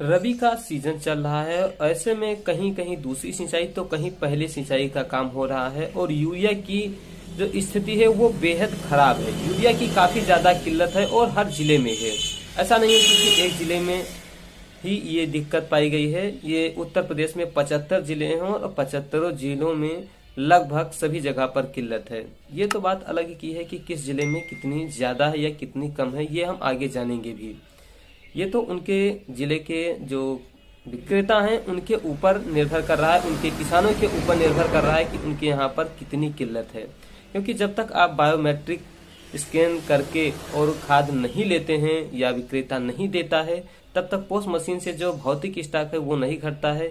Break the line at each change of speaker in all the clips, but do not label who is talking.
रबी का सीजन चल रहा है। ऐसे में कहीं कहीं दूसरी सिंचाई तो कहीं पहली सिंचाई का काम हो रहा है और यूरिया की जो स्थिति है वो बेहद खराब है। यूरिया की काफी ज्यादा किल्लत है और हर जिले में है। ऐसा नहीं है कि एक जिले में ही ये दिक्कत पाई गई है। ये उत्तर प्रदेश में 75 जिले हैं और 75 जिलों में लगभग सभी जगह पर किल्लत है। ये तो बात अलग की है कि किस जिले में कितनी ज्यादा है या कितनी कम है, ये हम आगे जानेंगे भी। ये तो उनके जिले के जो विक्रेता हैं उनके ऊपर निर्भर कर रहा है, उनके किसानों के ऊपर निर्भर कर रहा है कि उनके यहाँ पर कितनी किल्लत है। क्योंकि जब तक आप बायोमेट्रिक स्कैन करके और खाद नहीं लेते हैं या विक्रेता नहीं देता है, तब तक पोस्ट मशीन से जो भौतिक स्टॉक है वो नहीं घटता है।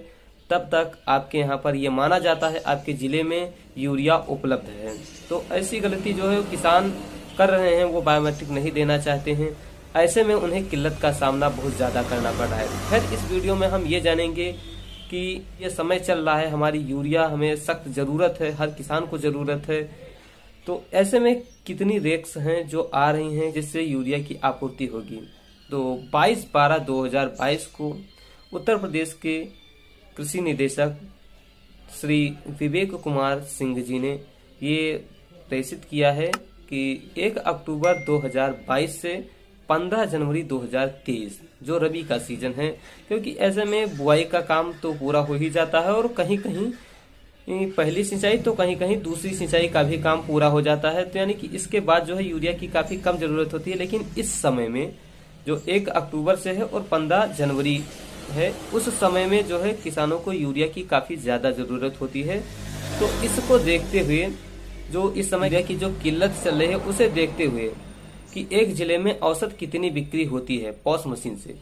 तब तक आपके यहाँ पर ये माना जाता है आपके जिले में यूरिया उपलब्ध है। तो ऐसी गलती जो है किसान कर रहे हैं, वो बायोमेट्रिक नहीं देना चाहते हैं। ऐसे में उन्हें किल्लत का सामना बहुत ज़्यादा करना पड़ रहा है। फिर इस वीडियो में हम ये जानेंगे कि ये समय चल रहा है, हमारी यूरिया हमें सख्त ज़रूरत है, हर किसान को ज़रूरत है। तो ऐसे में कितनी रेक्स हैं जो आ रही हैं जिससे यूरिया की आपूर्ति होगी। तो 22/12/2022 को उत्तर प्रदेश के कृषि निदेशक श्री विवेक कुमार सिंह जी ने ये प्रेषित किया है कि 1 अक्टूबर 2022 से 15 जनवरी 2023 जो रबी का सीजन है, क्योंकि ऐसे में बुआई का काम तो पूरा हो ही जाता है और कहीं कहीं पहली सिंचाई तो कहीं कहीं दूसरी सिंचाई का भी काम पूरा हो जाता है। तो यानी कि इसके बाद जो है यूरिया की काफी कम जरूरत होती है। लेकिन इस समय में जो 1 अक्टूबर से है और 15 जनवरी है, उस समय में जो है किसानों को यूरिया की काफी ज्यादा जरूरत होती है। तो इसको देखते हुए जो इस समय यूरिया की जो किल्लत चल रही है उसे देखते हुए कि एक जिले में औसत कितनी बिक्री होती है पॉस मशीन से,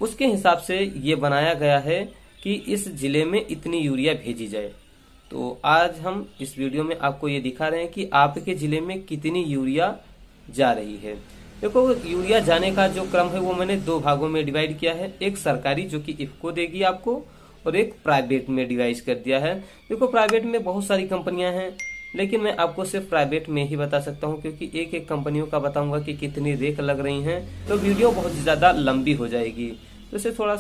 उसके हिसाब से ये बनाया गया है कि इस जिले में इतनी यूरिया भेजी जाए। तो आज हम इस वीडियो में आपको ये दिखा रहे हैं कि आपके जिले में कितनी यूरिया जा रही है। देखो, यूरिया जाने का जो क्रम है वो मैंने 2 भागों में डिवाइड किया है। एक सरकारी जो कि इफको देगी आपको, और एक प्राइवेट में डिवाइड कर दिया है। देखो, प्राइवेट में बहुत सारी कंपनियां हैं, लेकिन मैं आपको सिर्फ प्राइवेट में ही बता सकता हूं, क्योंकि एक एक कंपनियों का बताऊंगा कि कितनी रेक लग रही हैं तो वीडियो बहुत ज्यादा लंबी हो जाएगी। तो इसे थोड़ा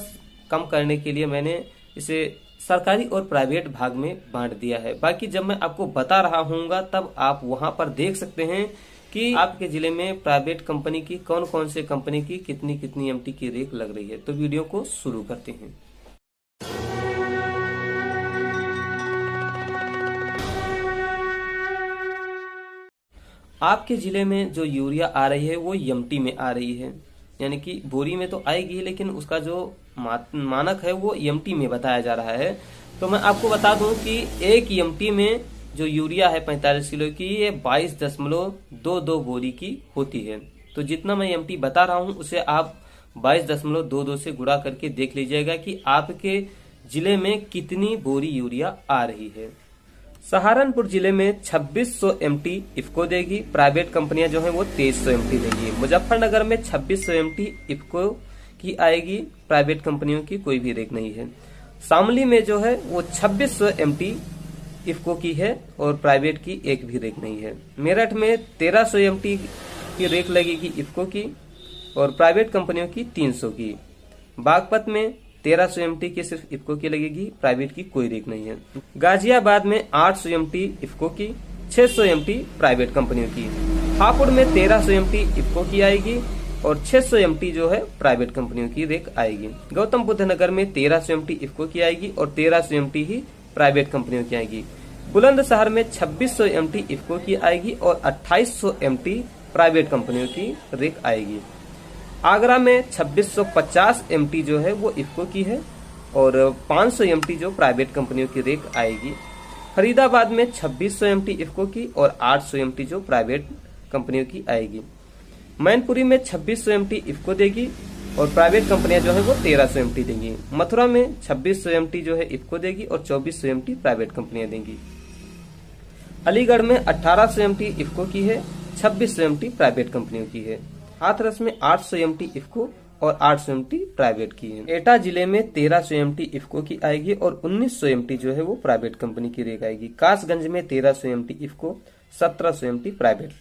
कम करने के लिए मैंने इसे सरकारी और प्राइवेट भाग में बांट दिया है। बाकी जब मैं आपको बता रहा हूँगा तब आप वहां पर देख सकते हैं कि आपके जिले में प्राइवेट कंपनी की कौन कौन से कंपनी की कितनी कितनी एमटी की रेक लग रही है। तो वीडियो को शुरू करते हैं। आपके जिले में जो यूरिया आ रही है वो एमटी में आ रही है, यानी कि बोरी में तो आएगी, लेकिन उसका जो मानक है वो एमटी में बताया जा रहा है। तो मैं आपको बता दूं कि एक एमटी में जो यूरिया है 45 किलो की, ये 22.22 बोरी की होती है। तो जितना मैं एमटी बता रहा हूं उसे आप 22.22 से गुणा करके देख लीजिएगा कि आपके जिले में कितनी बोरी यूरिया आ रही है। सहारनपुर जिले में 2600 एमटी इफको देगी, प्राइवेट कंपनियां जो हैं वो 2300 एमटी देगी। मुजफ्फरनगर में 2600 एमटी इफको की आएगी, प्राइवेट कंपनियों की कोई भी रेक नहीं है। शामली में जो है वो 2600 एमटी इफको की है और प्राइवेट की एक भी रेक नहीं है। मेरठ में 1300 एमटी की रेक लगेगी इफको की और प्राइवेट कंपनियों की 300 की। बागपत में 1300 एमटी की सिर्फ इफको की लगेगी, प्राइवेट की कोई रेक नहीं है। गाजियाबाद में 800 एमटी इफको की, 600 एमटी प्राइवेट कंपनियों की। हापुड़ में 1300 एमटी इफको की आएगी और 600 एमटी जो है प्राइवेट कंपनियों की रेक आएगी। गौतम बुद्ध नगर में 1300 एमटी इफको की आएगी और 1300 एमटी ही प्राइवेट कंपनियों की आएगी। बुलंदशहर में 2600 एमटी इफको की आएगी और 2800 एमटी प्राइवेट कंपनियों की रेक आएगी। आगरा में 2650 एमटी जो है वो इफको की है और 500 एमटी जो प्राइवेट कंपनियों की रेक आएगी। फरीदाबाद में 2600 एमटी इफको की और 800 एमटी जो प्राइवेट कंपनियों की आएगी। मैनपुरी में 2600 एमटी इफको देगी और प्राइवेट कंपनियां जो है वो 1300 एमटी देंगी। मथुरा में 2600 एमटी जो है इफको देगी और 2400 एमटी प्राइवेट कंपनियां देंगी। अलीगढ़ में 1800 एमटी इफको की है, 2600 एमटी प्राइवेट कंपनियों की है। हाथरस में 800 एमटी इफको और 800 एमटी प्राइवेट की है। एटा जिले में 1300 एमटी इफको की आएगी और 1900 एमटी जो है वो प्राइवेट कंपनी की रेक आएगी। कासगंज में 1300 MT IFFCO, 1700 MT private.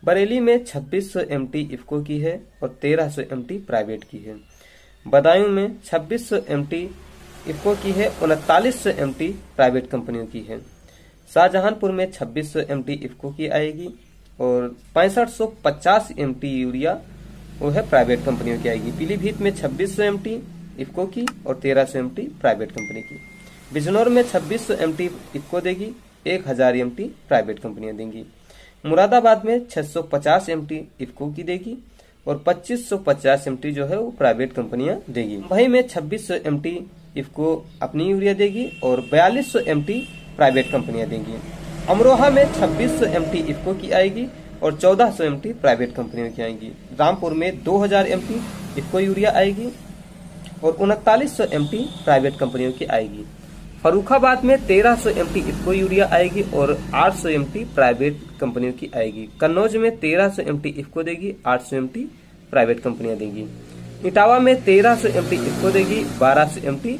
Bareilly में 2600 एमटी इफको की है और 1300 एमटी प्राइवेट की है। बदायूं में 2600 MT इफको की है, 3900 MT प्राइवेट कंपनियों की है। शाहजहांपुर में 2600 MT इफको की आएगी और 6550 MT यूरिया वो है प्राइवेट कंपनियों की आएगी। पीलीभीत में 2600 MT इफको की और 1300 MT प्राइवेट कंपनी की। बिजनौर में 2600 MT इफको देगी, 1000 MT प्राइवेट कंपनियां देंगी। मुरादाबाद में 650 MT इफको की देगी और 2550 MT जो है वो प्राइवेट कंपनियां देगी। मुंबई में 2600 MT इफको अपनी यूरिया देगी और 4200 MT प्राइवेट कंपनियां देंगी। अमरोहा में 2600 MT इफको की आएगी और 1400 MT प्राइवेट कंपनियों की आएगी। रामपुर में 2000 MT इफको यूरिया आएगी और 3900 MT प्राइवेट कंपनियों की आएगी। फर्रुखाबाद में 1300 MT इफको यूरिया आएगी और 800 MT प्राइवेट कंपनियों की आएगी। कन्नौज में 1300 MT इफको देगी, 800 MT प्राइवेट कंपनियां देंगी। इटावा में 1300 MT इफको देगी, 1200 MT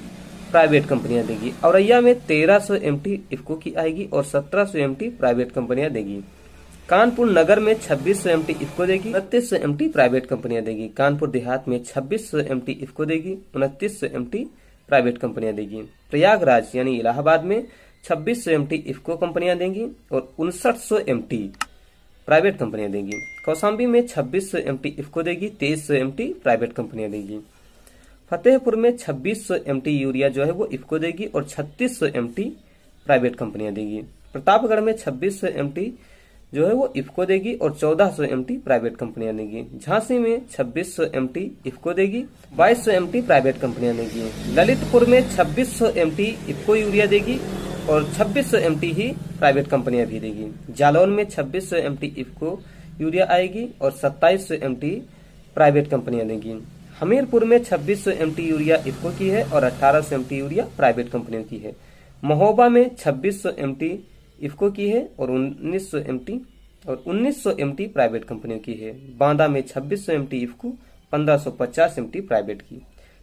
प्राइवेट कंपनियां देगी। औरैया में 1300 MT इफको की आएगी और 1700 MT प्राइवेट कंपनियां देगी। कानपुर नगर में 2600 MT इफको देगी, 2900 MT प्राइवेट कंपनियां देगी। कानपुर देहात में 2600 MT इफको देगी, 2900 MT प्राइवेट कंपनियां देगी। प्रयागराज यानी इलाहाबाद में 2600 MT इफको कंपनियां देंगी और 5900 MT प्राइवेट कंपनियां देंगी। कौशाम्बी में 2600 MT इफको देगी, 2300 MT प्राइवेट कंपनियां देगी। फतेहपुर में 2600 MT यूरिया जो है वो इफको देगी और 3600 MT प्राइवेट कंपनियां देगी। प्रतापगढ़ में 2600 MT जो है वो इफको देगी और 1400 MT प्राइवेट कंपनियां देगी। झांसी में 2600 MT इफको देगी, 2200 MT प्राइवेट कंपनियां देगी। ललितपुर में 2600 MT इफको यूरिया देगी और 2600 MT ही प्राइवेट कंपनियां भी देगी। जालौन में 2600 MT इफको यूरिया आएगी और 2700 MT प्राइवेट कंपनियां देगी। हमीरपुर में 2600 MT यूरिया इफको की है और 1800 MT यूरिया प्राइवेट कंपनियों की है। महोबा में 2600 MT इफको की है और 1900 MT प्राइवेट कंपनियों की है। बांदा में 2600 MT इफको, 1550 MT प्राइवेट की।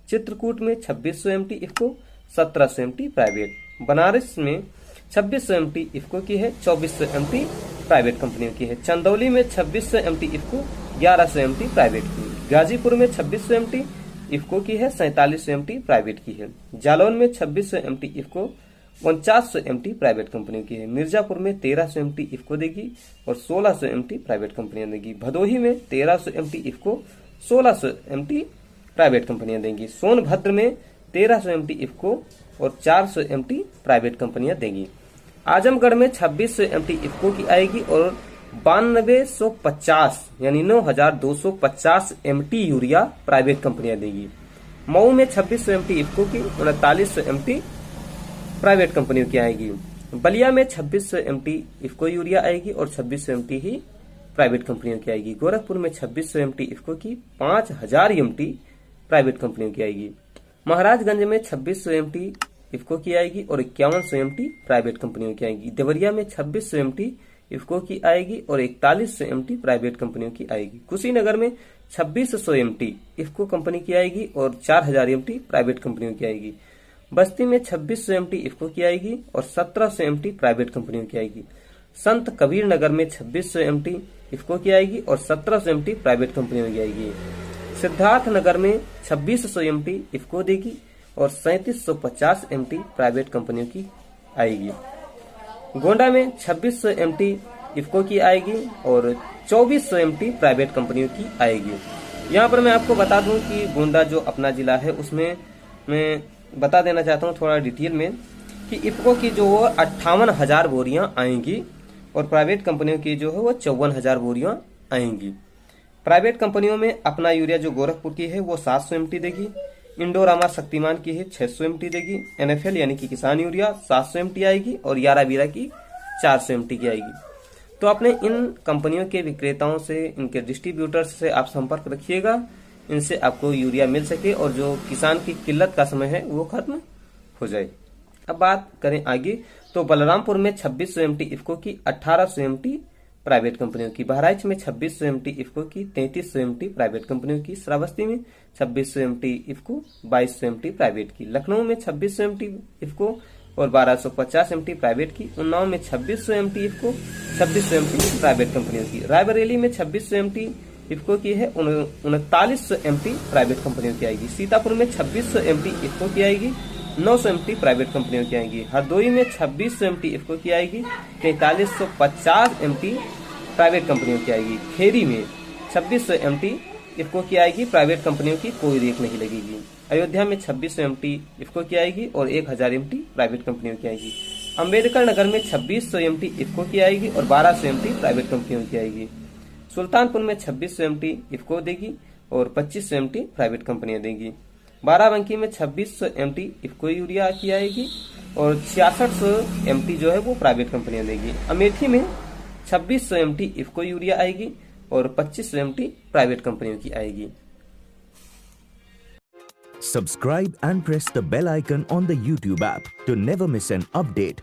चित्रकूट में 2600 MT IFFCO, 1700 MT private. Banaras में 2600 MT इफको की है, 2400 MT प्राइवेट कंपनियों की है। चंदौली में 2600 MT इफको, 1100 MT प्राइवेट की। गाजीपुर में 2600 MT इफको की है, 4700 MT प्राइवेट की है। जालौन में 2600 MT इफको, 4900 MT प्राइवेट कंपनियों की है। मिर्जापुर में 1300 MT इफको देगी और 1600 MT प्राइवेट कंपनियां देगी। भदोही में 1300 MT इफको, 1600 MT प्राइवेट कंपनियां देंगी। सोनभद्र में 1300 MT इफको और 400 MT प्राइवेट कंपनियां देंगी। आजमगढ़ में 2600 MT इफको की आएगी और 9250 यानी 9250 MT यूरिया प्राइवेट कंपनियां देगी। मऊ में 2600 MT इफको की, 3900 MT प्राइवेट कंपनियों की आएगी। बलिया में 2600 MT इफको यूरिया आएगी और 2600 MT ही प्राइवेट कंपनियों की आएगी। गोरखपुर में 2600 MT इफको की, 5000 MT प्राइवेट कंपनियों की आएगी। महाराजगंज में 2600 MT इफको की आएगी और 5100 MT प्राइवेट कंपनियों की आएगी। देवरिया में 2600 MT इफको की आएगी और 4100 MT प्राइवेट कंपनियों की आएगी। कुशीनगर में 2600 MT इफको कंपनी की आएगी और 4000 MT प्राइवेट कंपनियों की आएगी। बस्ती में 2600 MT इफको की आएगी और 1700 MT प्राइवेट कंपनियों की आएगी। संत कबीर नगर में 2600 MT इफको की आएगी और 1700 MT प्राइवेट कंपनियों की आएगी। सिद्धार्थ नगर में 2600 MT इफको देगी और 3750 MT प्राइवेट कंपनियों की आएगी। गोंडा में 2600 MT इफको की आएगी और 2400 MT प्राइवेट कंपनियों की आएगी। यहाँ पर मैं आपको बता दूं कि गोंडा जो अपना जिला है उसमें मैं बता देना चाहता हूँ थोड़ा डिटेल में कि इफको की जो 58,000 बोरियां आएंगी और प्राइवेट कंपनियों की जो है वो 54,000 बोरियां आएंगी। प्राइवेट कंपनियों में अपना यूरिया जो गोरखपुर की है वो 700 MT देगी। इंडोरामा शक्तिमान की है 600 MT देगी। NFL यानी कि किसान यूरिया 700 MT आएगी और यारावीरा की 400 MT की आएगी। तो अपने इन कंपनियों के विक्रेताओं से, इनके डिस्ट्रीब्यूटर्स से आप संपर्क रखिएगा, इनसे आपको यूरिया मिल सके और जो किसान की किल्लत का समय है वो खत्म हो जाए। अब बात करें आगे तो बलरामपुर में 2600 MT इफको की, 1800 MT प्राइवेट कंपनियों की। बहराइच में 2600 MT इफको की, 3300 MT प्राइवेट कंपनियों की। श्रावस्ती में 2600 MT इफको, 2200 MT प्राइवेट की। लखनऊ में 2600 MT इफको और 1250 MT प्राइवेट की। उन्नाव में 2600 MT इफको, 2600 MT प्राइवेट कंपनियों की। रायबरेली में 2600 MT इफको की है 3900 MT प्राइवेट कंपनियों की आएगी। सीतापुर में 2600 MT इफको की आएगी, 900 MT प्राइवेट कंपनियों की आएगी। हरदोई में 2600 MT इफको की आएगी, 4350 MT प्राइवेट कंपनियों की आएगी। खेरी में 2600 MT इफको की आएगी, प्राइवेट कंपनियों की कोई रेक नहीं लगेगी। अयोध्या में 2600 MT इफको की आएगी और 1000 MT प्राइवेट कंपनियों की आएगी। अम्बेडकर नगर में 2600 MT इफको की आएगी और 1200 MT प्राइवेट कंपनियों की आएगी। सुल्तानपुर में 2600 MT इफको देगी और 2500 MT प्राइवेट कंपनियां देगी। बाराबंकी में 2600 MT इफको यूरिया की आएगी और 6600 MT जो है वो प्राइवेट कंपनियां देगी। अमेठी में 2600 MT इफको यूरिया आएगी और 2500 MT प्राइवेट कंपनियों की आएगी।
Subscribe and press the bell icon on the YouTube app to never miss an update.